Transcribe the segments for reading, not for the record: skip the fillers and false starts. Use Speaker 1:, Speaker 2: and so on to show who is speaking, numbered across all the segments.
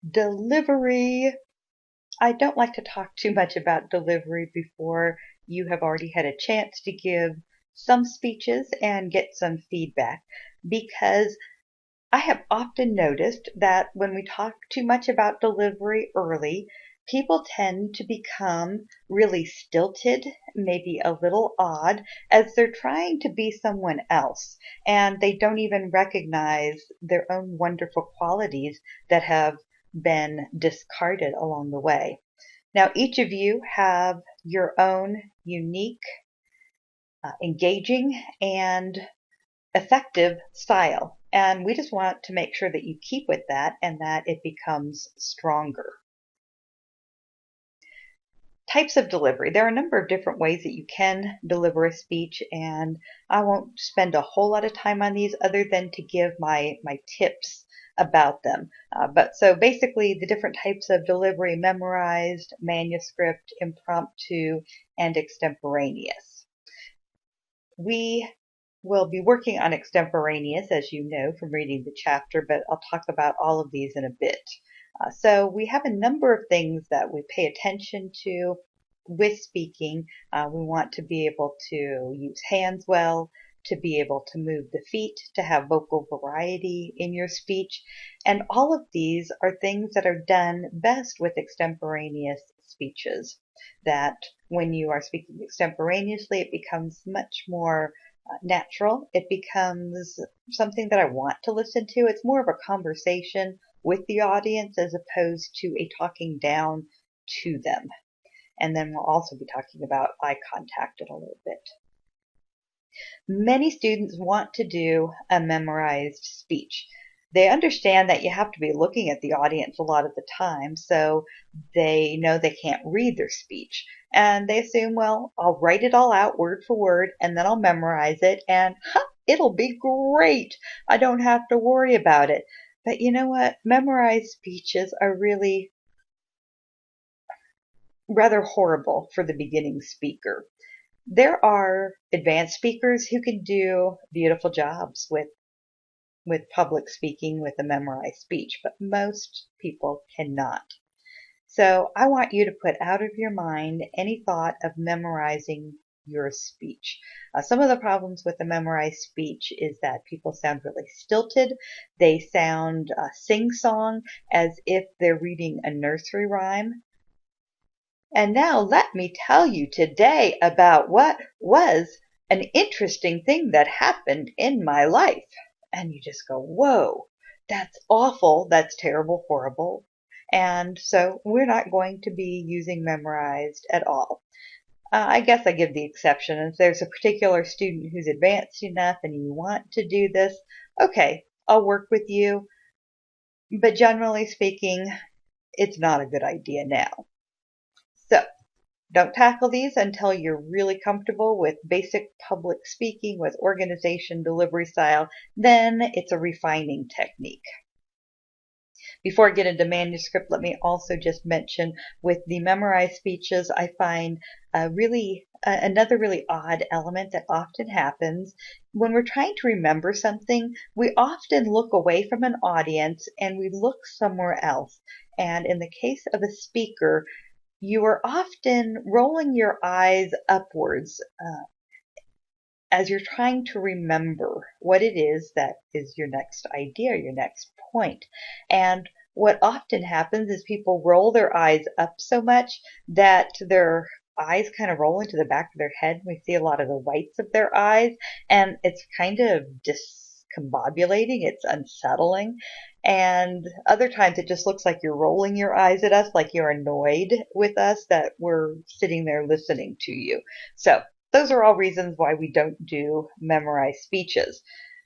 Speaker 1: Delivery. I don't like to talk too much about delivery before you have already had a chance to give some speeches and get some feedback, because I have often noticed that when we talk too much about delivery early, people tend to become really stilted, maybe a little odd, as they're trying to be someone else, and they don't even recognize their own wonderful qualities that have been discarded along the way. Now, each of you have your own unique, engaging, and effective style. And we just want to make sure that you keep with that and that it becomes stronger. Types of delivery. There are a number of different ways that you can deliver a speech, and I won't spend a whole lot of time on these other than to give my tips about them. But so basically the different types of delivery: memorized, manuscript, impromptu, and extemporaneous. We will be working on extemporaneous, as you know from reading the chapter, but I'll talk about all of these in a bit. So we have a number of things that we pay attention to with speaking. We want to be able to use hands well, to be able to move the feet, to have vocal variety in your speech. And all of these are things that are done best with extemporaneous speeches, that when you are speaking extemporaneously, it becomes much more natural. It becomes something that I want to listen to. It's more of a conversation with the audience as opposed to a talking down to them. And then we'll also be talking about eye contact in a little bit. Many students want to do a memorized speech. They understand that you have to be looking at the audience a lot of the time, so they know they can't read their speech. And they assume, well, I'll write it all out word for word, and then I'll memorize it, and it'll be great. I don't have to worry about it. But you know what? Memorized speeches are really rather horrible for the beginning speaker. There are advanced speakers who can do beautiful jobs with public speaking with a memorized speech, but most people cannot. So I want you to put out of your mind any thought of memorizing your speech. Some of the problems with the memorized speech is that people sound really stilted. They sound sing-song, as if they're reading a nursery rhyme. And now let me tell you today about what was an interesting thing that happened in my life. And you just go, whoa, that's awful, that's terrible, horrible. And so we're not going to be using memorized at all. I guess I give the exception. If there's a particular student who's advanced enough and you want to do this, okay, I'll work with you. But generally speaking, it's not a good idea now. So don't tackle these until you're really comfortable with basic public speaking, with organization, delivery style. Then it's a refining technique. Before I get into manuscript, let me also just mention with the memorized speeches, I find another really odd element that often happens when we're trying to remember something. We often look away from an audience and we look somewhere else. And in the case of a speaker, you are often rolling your eyes upwards as you're trying to remember what it is that is your next idea, your next point. And what often happens is people roll their eyes up so much that their eyes kind of roll into the back of their head. We see a lot of the whites of their eyes, and it's kind of discombobulating. It's unsettling. And other times it just looks like you're rolling your eyes at us, like you're annoyed with us that we're sitting there listening to you. So those are all reasons why we don't do memorized speeches.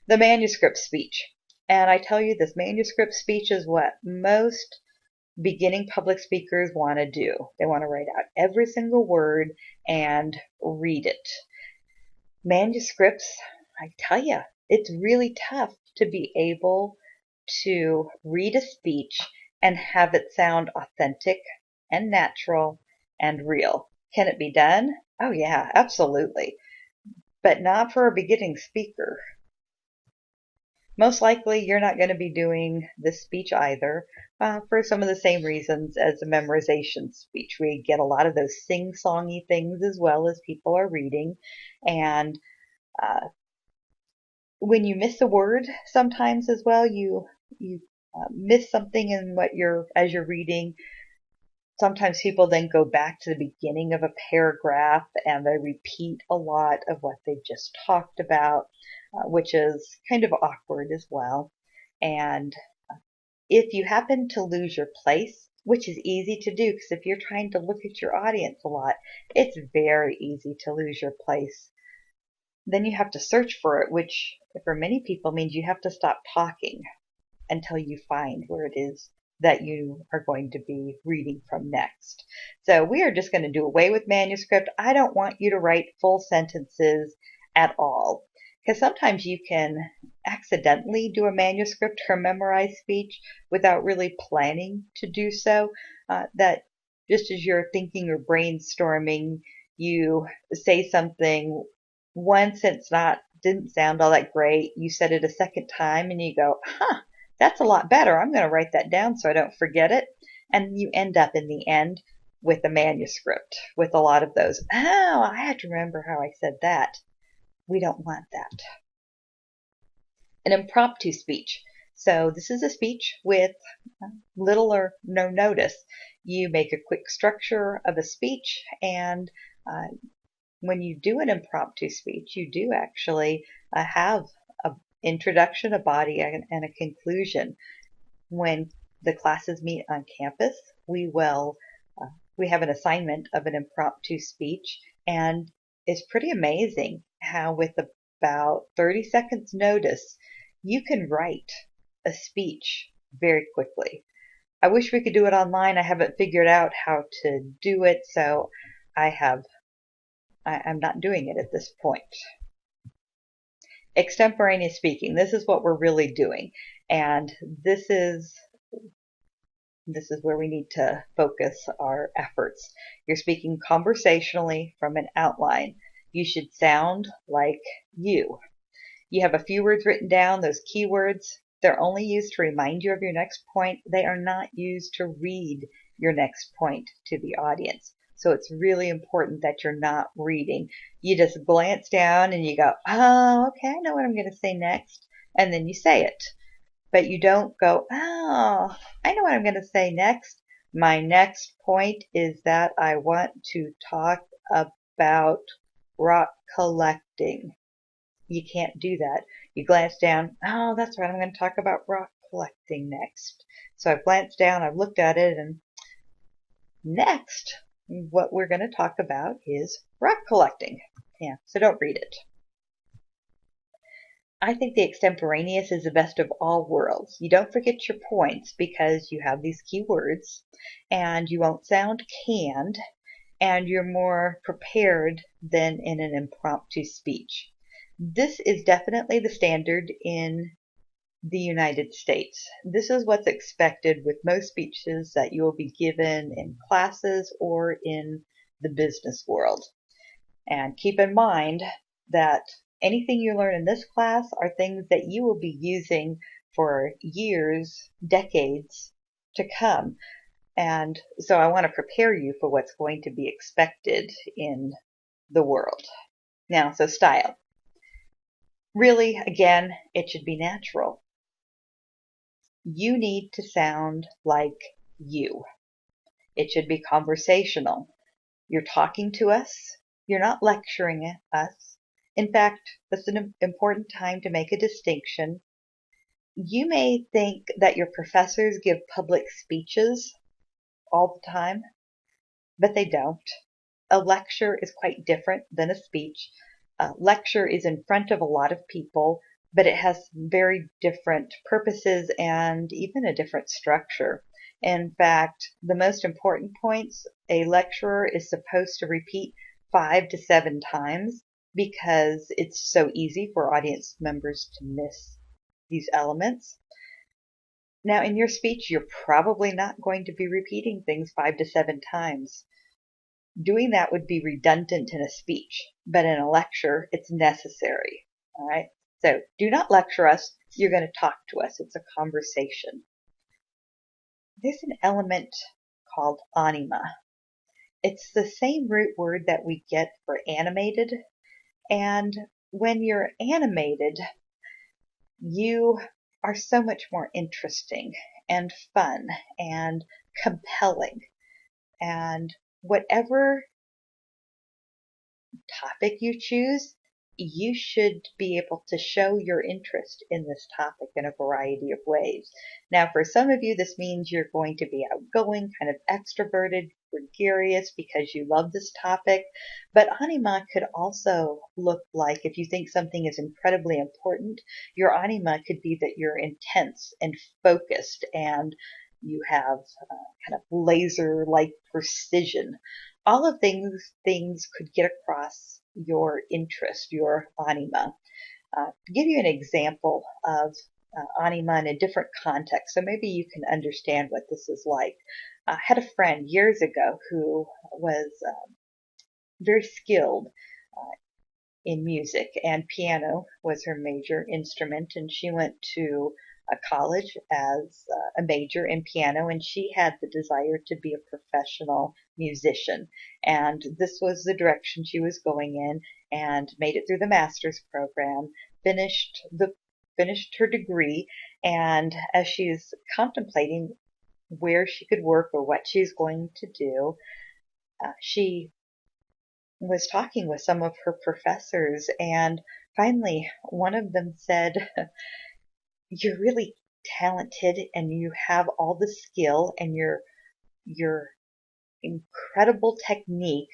Speaker 1: The manuscript speech. And I tell you, this manuscript speech is what most beginning public speakers want to do. They want to write out every single word and read it. Manuscripts, I tell you, it's really tough to be able to read a speech and have it sound authentic and natural and real. Can it be done? Oh yeah, absolutely. But not for a beginning speaker. Most likely you're not going to be doing this speech either, for some of the same reasons as a memorization speech. We get a lot of those sing-songy things as well as people are reading. And when you miss a word sometimes as well, you miss something in what as you're reading. Sometimes people then go back to the beginning of a paragraph and they repeat a lot of what they've just talked about, which is kind of awkward as well. And if you happen to lose your place, which is easy to do because if you're trying to look at your audience a lot, it's very easy to lose your place. Then you have to search for it, which for many people means you have to stop talking until you find where it is that you are going to be reading from next. So we are just going to do away with manuscript. I don't want you to write full sentences at all, because sometimes you can accidentally do a manuscript or memorize speech without really planning to do so. That just as you're thinking or brainstorming, you say something once, it's not didn't sound all that great. You said it a second time and you go, huh, that's a lot better. I'm going to write that down so I don't forget it. And you end up in the end with a manuscript with a lot of those. Oh, I have to remember how I said that. We don't want that. An impromptu speech. So this is a speech with little or no notice. You make a quick structure of a speech, and when you do an impromptu speech, you do actually have an introduction, a body, and a conclusion. When the classes meet on campus, we have an assignment of an impromptu speech, and it's pretty amazing how with about 30 seconds notice, you can write a speech very quickly. I wish we could do it online. I haven't figured out how to do it, so I'm not doing it at this point. Extemporaneous speaking. This is what we're really doing. And this is where we need to focus our efforts. You're speaking conversationally from an outline. You should sound like you. You have a few words written down, those keywords. They're only used to remind you of your next point. They are not used to read your next point to the audience. So it's really important that you're not reading. You just glance down and you go, oh, okay, I know what I'm going to say next. And then you say it. But you don't go, oh, I know what I'm going to say next. My next point is that I want to talk about rock collecting. You can't do that. You glance down, oh, that's right, I'm going to talk about rock collecting next. So I've glanced down, I've looked at it, and next, what we're going to talk about is rock collecting. Yeah, so don't read it. I think the extemporaneous is the best of all worlds. You don't forget your points because you have these key words, and you won't sound canned, and you're more prepared than in an impromptu speech. This is definitely the standard in the United States. This is what's expected with most speeches that you will be given in classes or in the business world. And keep in mind that anything you learn in this class are things that you will be using for years, decades to come. And so I want to prepare you for what's going to be expected in the world. Now, so style. Really, again, it should be natural. You need to sound like you. It should be conversational. You're talking to us. You're not lecturing us. In fact, that's an important time to make a distinction. You may think that your professors give public speeches all the time, but they don't. A lecture is quite different than a speech. A lecture is in front of a lot of people, but it has very different purposes and even a different structure. In fact, the most important points a lecturer is supposed to repeat 5 to 7 times because it's so easy for audience members to miss these elements. Now, in your speech, you're probably not going to be repeating things 5 to 7 times. Doing that would be redundant in a speech, but in a lecture, it's necessary. All right. So do not lecture us. You're going to talk to us. It's a conversation. There's an element called anima. It's the same root word that we get for animated. And when you're animated, you are so much more interesting and fun and compelling. And whatever topic you choose, you should be able to show your interest in this topic in a variety of ways. Now, for some of you, this means you're going to be outgoing, kind of extroverted, gregarious because you love this topic. But anima could also look like, if you think something is incredibly important, your anima could be that you're intense and focused and you have kind of laser-like precision. All of things could get across your interest, your anima. To give you an example of anima in a different context, so maybe you can understand what this is like. I had a friend years ago who was very skilled in music, and piano was her major instrument, and she went to a college as a major in piano, and she had the desire to be a professional musician, and this was the direction she was going in, and made it through the master's program, finished her degree, and as she's contemplating where she could work or what she's going to do, she was talking with some of her professors, and finally one of them said, "You're really talented and you have all the skill and your incredible technique,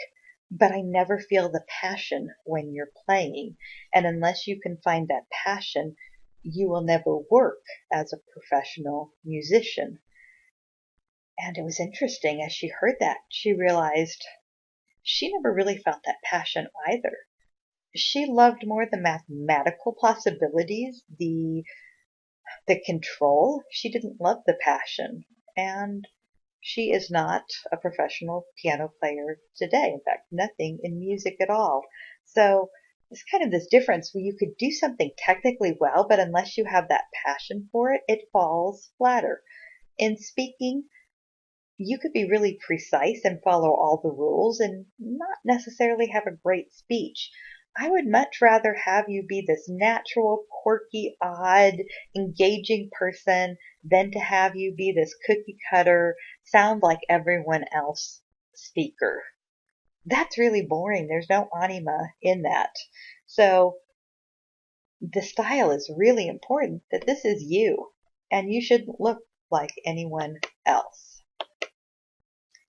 Speaker 1: but I never feel the passion when you're playing. And unless you can find that passion, you will never work as a professional musician." And it was interesting, as she heard that, she realized she never really felt that passion either. She loved more the mathematical possibilities, the control. She didn't love the passion. And she is not a professional piano player today. In fact, nothing in music at all. So it's kind of this difference where you could do something technically well, but unless you have that passion for it, it falls flatter. In speaking, you could be really precise and follow all the rules and not necessarily have a great speech. I would much rather have you be this natural, quirky, odd, engaging person than to have you be this cookie cutter, sound like everyone else speaker. That's really boring. There's no anima in that. So the style is really important, that this is you and you shouldn't look like anyone else.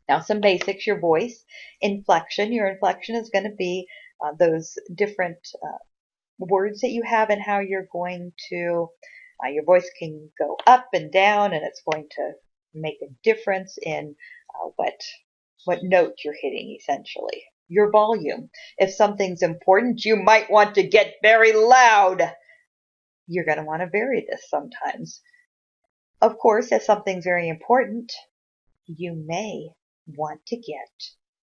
Speaker 1: Now, some basics, your voice, inflection. Your inflection is going to be those different words that you have and how you're going to, your voice can go up and down, and it's going to make a difference in what note you're hitting, essentially. Your volume. If something's important, you might want to get very loud. You're going to want to vary this sometimes. Of course, if something's very important, you may want to get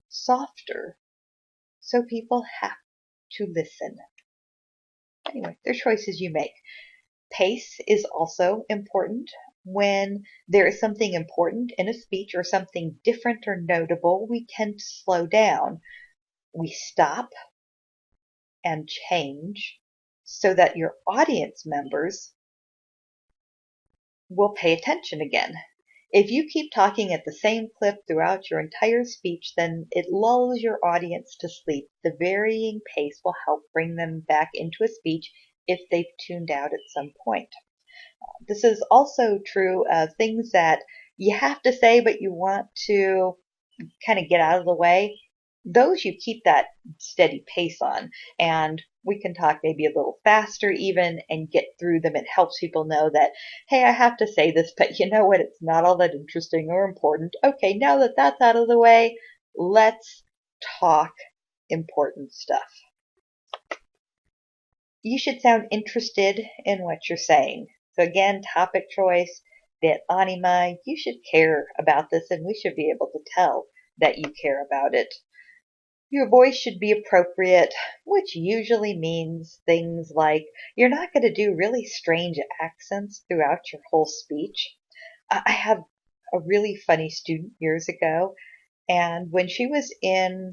Speaker 1: softer so people have to listen. Anyway, they're choices you make. Pace is also important. When there is something important in a speech or something different or notable, we tend to slow down. We stop and change so that your audience members will pay attention again. If you keep talking at the same clip throughout your entire speech, then it lulls your audience to sleep. The varying pace will help bring them back into a speech if they've tuned out at some point. This is also true of things that you have to say, but you want to kind of get out of the way. Those you keep that steady pace on, and we can talk maybe a little faster even and get through them. It helps people know that, hey, I have to say this, but you know what? It's not all that interesting or important. Okay, now that that's out of the way, let's talk important stuff. You should sound interested in what you're saying. So again, topic choice, the anima, you should care about this, and we should be able to tell that you care about it. Your voice should be appropriate, which usually means things like you're not going to do really strange accents throughout your whole speech. I have a really funny student years ago, and when she was in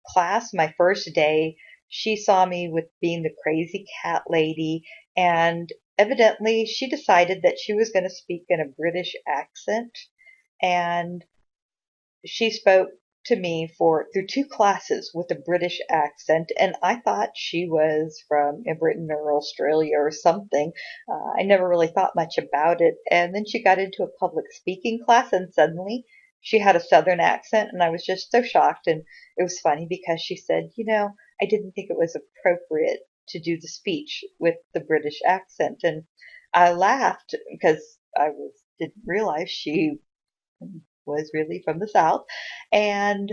Speaker 1: class my first day, she saw me with being the crazy cat lady, and evidently she decided that she was going to speak in a British accent, and she spoke to me for through two classes with a British accent, and I thought she was from Britain or Australia or something. I never really thought much about it, and then she got into a public speaking class, and suddenly she had a Southern accent, and I was just so shocked. And it was funny because she said, I didn't think it was appropriate to do the speech with the British accent, and I laughed because didn't realize she was really from the South. And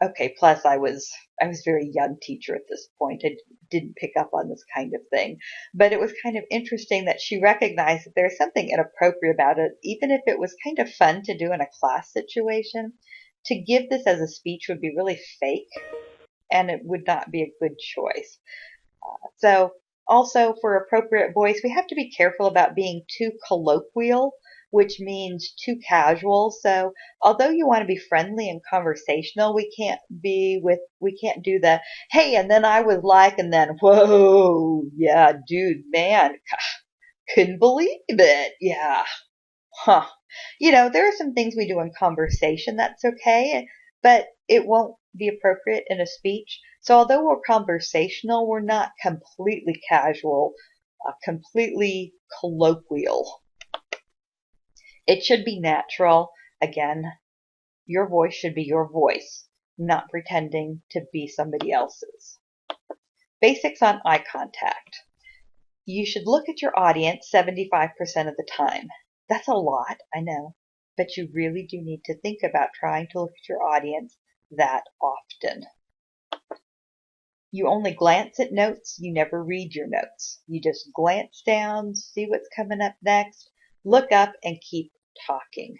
Speaker 1: okay, plus I was a very young teacher at this point. I didn't pick up on this kind of thing. But it was kind of interesting that she recognized that there's something inappropriate about it, even if it was kind of fun to do in a class situation. To give this as a speech would be really fake, and it would not be a good choice. So also for appropriate voice, we have to be careful about being too colloquial, which means too casual. So although you want to be friendly and conversational, we can't do the, hey, and then I was like, and then, whoa, yeah, dude, man, couldn't believe it. Yeah. Huh. There are some things we do in conversation that's okay, but it won't be appropriate in a speech. So although we're conversational, we're not completely casual, completely colloquial. It should be natural. Again, your voice should be your voice, not pretending to be somebody else's. Basics on eye contact. You should look at your audience 75% of the time. That's a lot, I know, but you really do need to think about trying to look at your audience that often. You only glance at notes, you never read your notes. You just glance down, see what's coming up next, look up, and keep talking.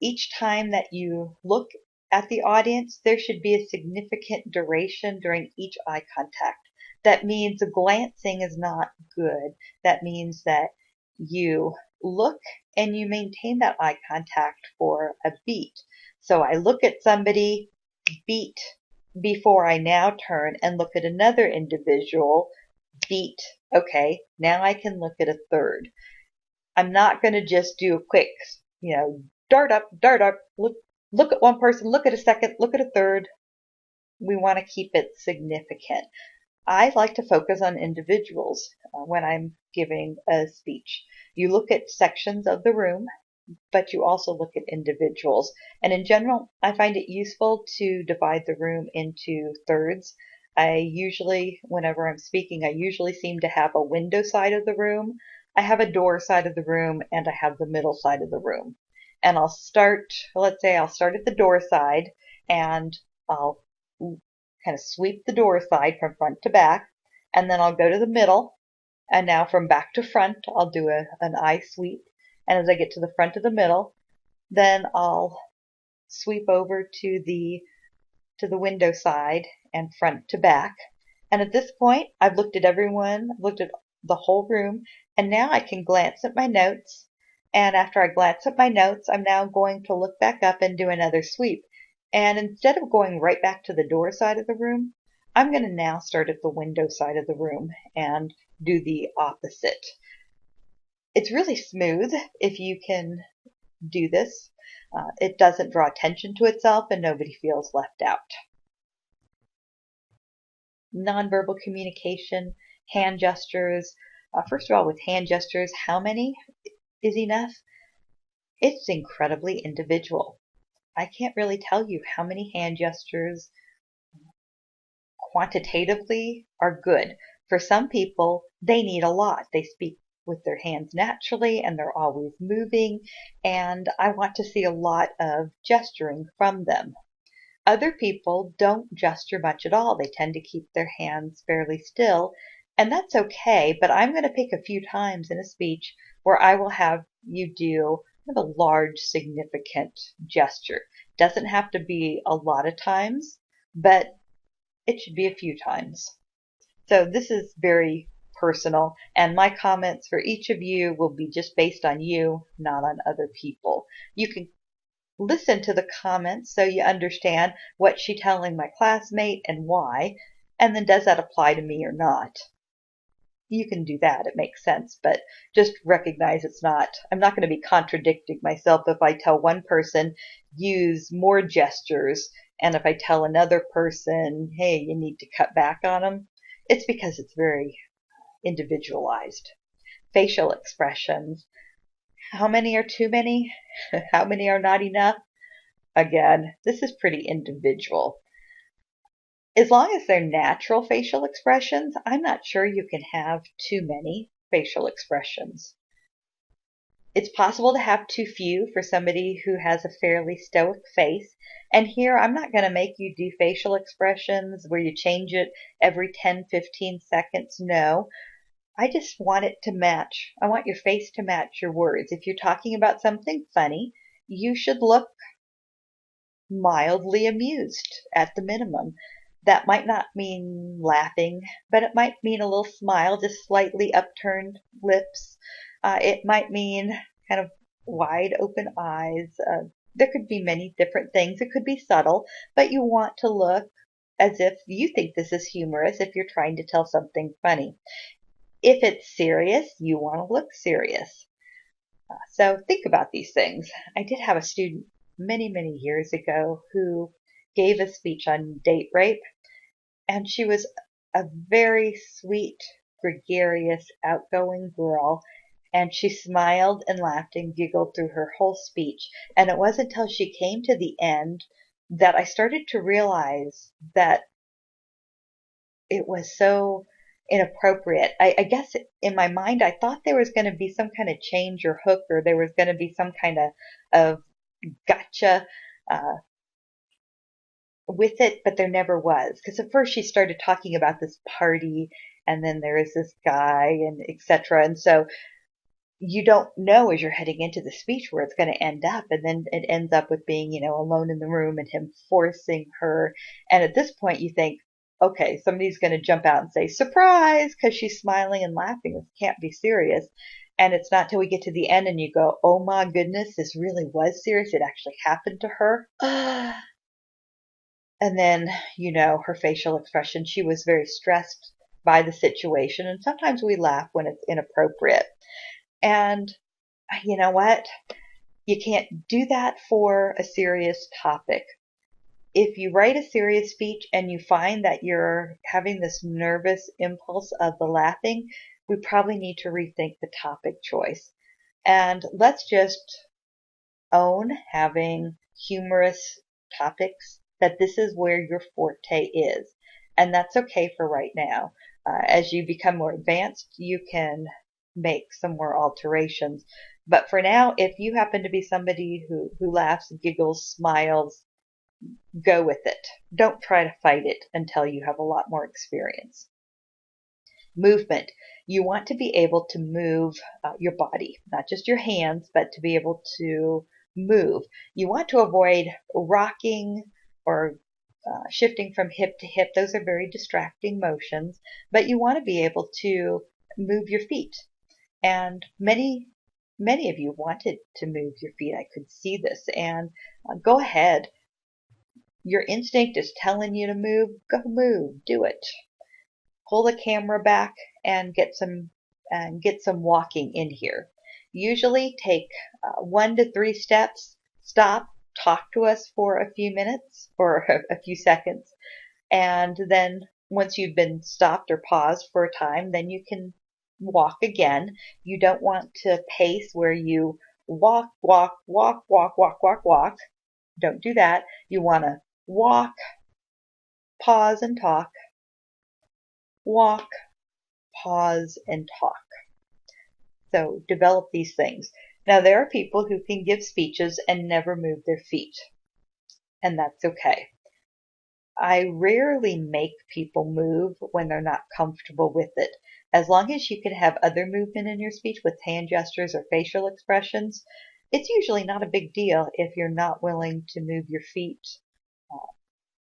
Speaker 1: Each time that you look at the audience, there should be a significant duration during each eye contact. That means glancing is not good. That means that you look and you maintain that eye contact for a beat. So I look at somebody, beat, before I now turn and look at another individual, beat. Okay, now I can look at a third. I'm not going to just do a quick, dart up, look at one person, look at a second, look at a third. We want to keep it significant. I like to focus on individuals when I'm giving a speech. You look at sections of the room, but you also look at individuals. And in general, I find it useful to divide the room into thirds. Whenever I'm speaking, I usually seem to have a window side of the room, I have a door side of the room, and I have the middle side of the room. And let's say I'll start at the door side, and I'll kind of sweep the door side from front to back, and then I'll go to the middle, and now from back to front, I'll do an eye sweep. And as I get to the front of the middle, then I'll sweep over to the window side and front to back. And at this point, I've looked at everyone, I've looked at the whole room, and now I can glance at my notes. And after I glance at my notes, I'm now going to look back up and do another sweep. And instead of going right back to the door side of the room, I'm going to now start at the window side of the room and do the opposite. It's really smooth if you can do this. It doesn't draw attention to itself and nobody feels left out. Nonverbal communication, hand gestures. First of all, with hand gestures, how many is enough? It's incredibly individual. I can't really tell you how many hand gestures quantitatively are good. For some people, they need a lot. They speak with their hands naturally and they're always moving, and I want to see a lot of gesturing from them. Other people don't gesture much at all. They tend to keep their hands fairly still, and that's okay, but I'm going to pick a few times in a speech where I will have you do kind of a large, significant gesture. Doesn't have to be a lot of times, but it should be a few times. So this is very personal, and my comments for each of you will be just based on you, not on other people. You can listen to the comments so you understand what she's telling my classmate and why, and then does that apply to me or not? You can do that, it makes sense, but just recognize I'm not going to be contradicting myself if I tell one person use more gestures, and if I tell another person, hey, you need to cut back on them. It's because it's very individualized. Facial expressions. How many are too many? How many are not enough? Again, this is pretty individual. As long as they're natural facial expressions, I'm not sure you can have too many facial expressions. It's possible to have too few for somebody who has a fairly stoic face. And here, I'm not going to make you do facial expressions where you change it every 10, 15 seconds. No, I just want it to match. I want your face to match your words. If you're talking about something funny, you should look mildly amused at the minimum. That might not mean laughing, but it might mean a little smile, just slightly upturned lips. It might mean kind of wide open eyes. There could be many different things. It could be subtle, but you want to look as if you think this is humorous if you're trying to tell something funny. If it's serious, you want to look serious. So think about these things. I did have a student many, many years ago who gave a speech on date rape, and she was a very sweet, gregarious, outgoing girl, and she smiled and laughed and giggled through her whole speech. And it wasn't until she came to the end that I started to realize that it was so inappropriate. I guess in my mind, I thought there was going to be some kind of change or hook, or there was going to be some kind of gotcha with it, but there never was. Because at first she started talking about this party, and then there is this guy, and etc. And so you don't know as you're heading into the speech where it's going to end up, and then it ends up with being, alone in the room and him forcing her. And at this point, you think, okay, somebody's going to jump out and say surprise because she's smiling and laughing. This can't be serious. And it's not till we get to the end and you go, oh my goodness, this really was serious. It actually happened to her. And then, her facial expression. She was very stressed by the situation. And sometimes we laugh when it's inappropriate. And you know what? You can't do that for a serious topic. If you write a serious speech and you find that you're having this nervous impulse of the laughing, we probably need to rethink the topic choice. And let's just own having humorous topics, that this is where your forte is. And that's okay for right now. As you become more advanced, you can make some more alterations. But for now, if you happen to be somebody who laughs, giggles, smiles, go with it. Don't try to fight it until you have a lot more experience. Movement. You want to be able to move your body, not just your hands, but to be able to move. You want to avoid rocking or shifting from hip to hip. Those are very distracting motions, but you want to be able to move your feet. And many of you wanted to move your feet. I could see this. And go ahead. Your instinct is telling you to move. Go move. Do it. Pull the camera back and get some walking in here. Usually take 1 to 3 steps. Stop. Talk to us for a few minutes or a few seconds. And then once you've been stopped or paused for a time, then you can walk again. You don't want to pace where you walk, walk, walk, walk, walk, walk, walk. Don't do that. You want to walk, pause and talk, walk, pause and talk. So develop these things. Now there are people who can give speeches and never move their feet, and that's okay. I rarely make people move when they're not comfortable with it. As long as you can have other movement in your speech with hand gestures or facial expressions, it's usually not a big deal if you're not willing to move your feet uh,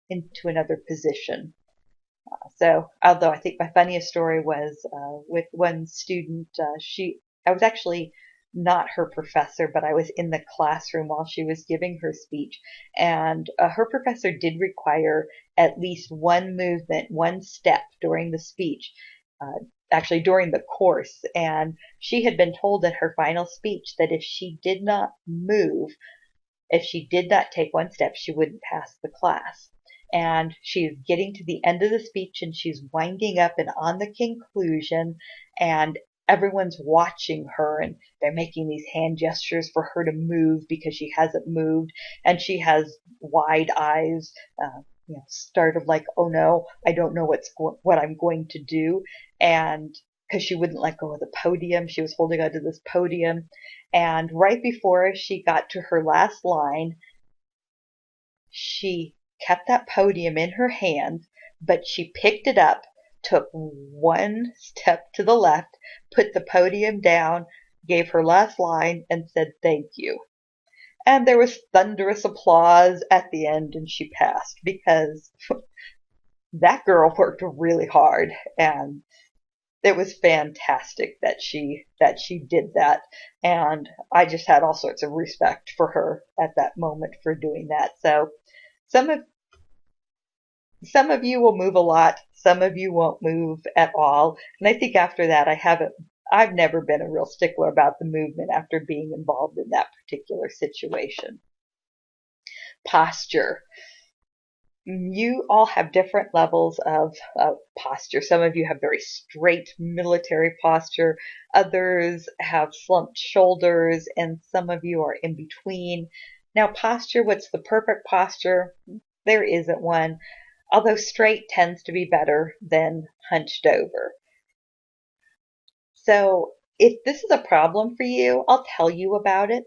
Speaker 1: into another position. So, although I think my funniest story was with one student, I was actually not her professor, but I was in the classroom while she was giving her speech, and her professor did require at least one movement, one step during the speech, actually during the course, and she had been told in her final speech that if she did not move, if she did not take one step, she wouldn't pass the class. And she's getting to the end of the speech and she's winding up and on the conclusion, and everyone's watching her and they're making these hand gestures for her to move because she hasn't moved, and she has wide eyes, startled, like, oh no, I don't know what I'm going to do. And because she wouldn't let go of the podium, she was holding onto this podium, and right before she got to her last line, she kept that podium in her hand, but she picked it up, took one step to the left, put the podium down, gave her last line, and said thank you. And there was thunderous applause at the end, and she passed because that girl worked really hard, and it was fantastic that she did that, and I just had all sorts of respect for her at that moment for doing that. So some of some of you will move a lot, some of you won't move at all, and I think after that I've never been a real stickler about the movement after being involved in that particular situation. Posture. You all have different levels of posture. Some of you have very straight military posture, others have slumped shoulders, and some of you are in between. Now, posture, what's the perfect posture? There isn't one, although straight tends to be better than hunched over. So, if this is a problem for you, I'll tell you about it,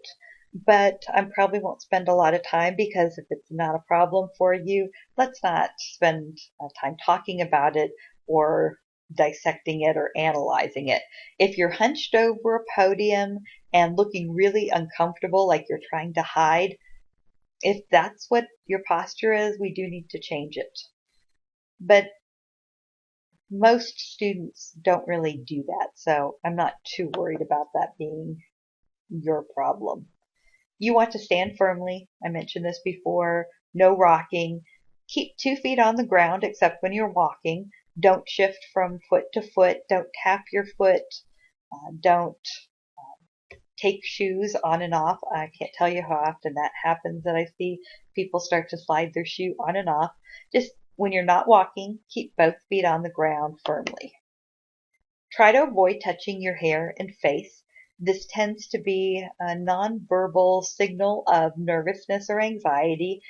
Speaker 1: but I probably won't spend a lot of time, because if it's not a problem for you, let's not spend time talking about it or dissecting it or analyzing it. If you're hunched over a podium and looking really uncomfortable, like you're trying to hide, if that's what your posture is, we do need to change it. But most students don't really do that, so I'm not too worried about that being your problem. You want to stand firmly. I mentioned this before. No rocking. Keep 2 feet on the ground except when you're walking. Don't shift from foot to foot. Don't tap your foot. Don't take shoes on and off. I can't tell you how often that happens, that I see people start to slide their shoe on and off. Just when you're not walking, keep both feet on the ground firmly. Try to avoid touching your hair and face. This tends to be a nonverbal signal of nervousness or anxiety.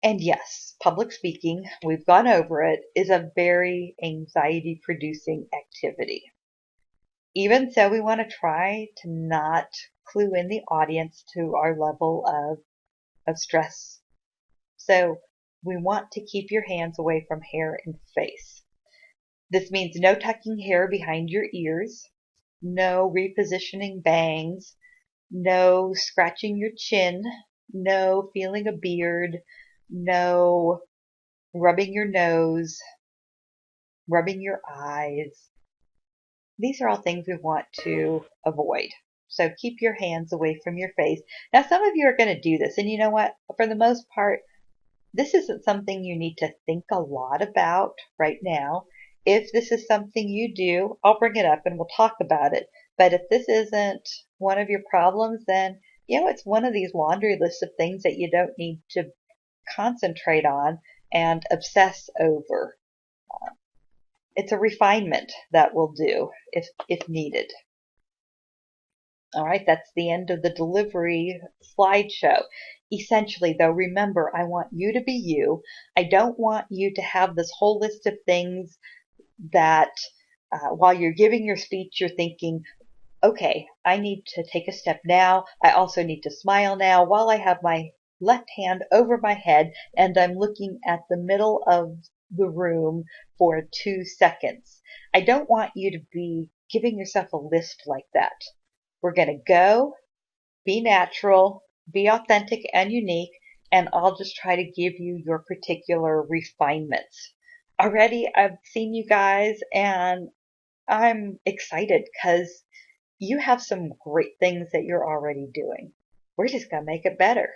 Speaker 1: And yes, public speaking, we've gone over it, is a very anxiety producing activity. Even so, we want to try to not clue in the audience to our level of stress. So we want to keep your hands away from hair and face. This means no tucking hair behind your ears, no repositioning bangs, no scratching your chin, no feeling a beard, no rubbing your nose, rubbing your eyes. These are all things we want to avoid. So keep your hands away from your face. Now, some of you are going to do this, and you know what? For the most part, this isn't something you need to think a lot about right now. If this is something you do, I'll bring it up and we'll talk about it. But if this isn't one of your problems, then it's one of these laundry lists of things that you don't need to concentrate on and obsess over. It's a refinement that will do if needed. All right, that's the end of the delivery slideshow. Essentially, though, remember, I want you to be you. I don't want you to have this whole list of things that while you're giving your speech, you're thinking, okay, I need to take a step now. I also need to smile now while I have my left hand over my head and I'm looking at the middle of the room for 2 seconds. I don't want you to be giving yourself a list like that. We're going to go, Be natural, be authentic and unique, and I'll just try to give you your particular refinements. Already, I've seen you guys and I'm excited because you have some great things that you're already doing. We're just going to make it better.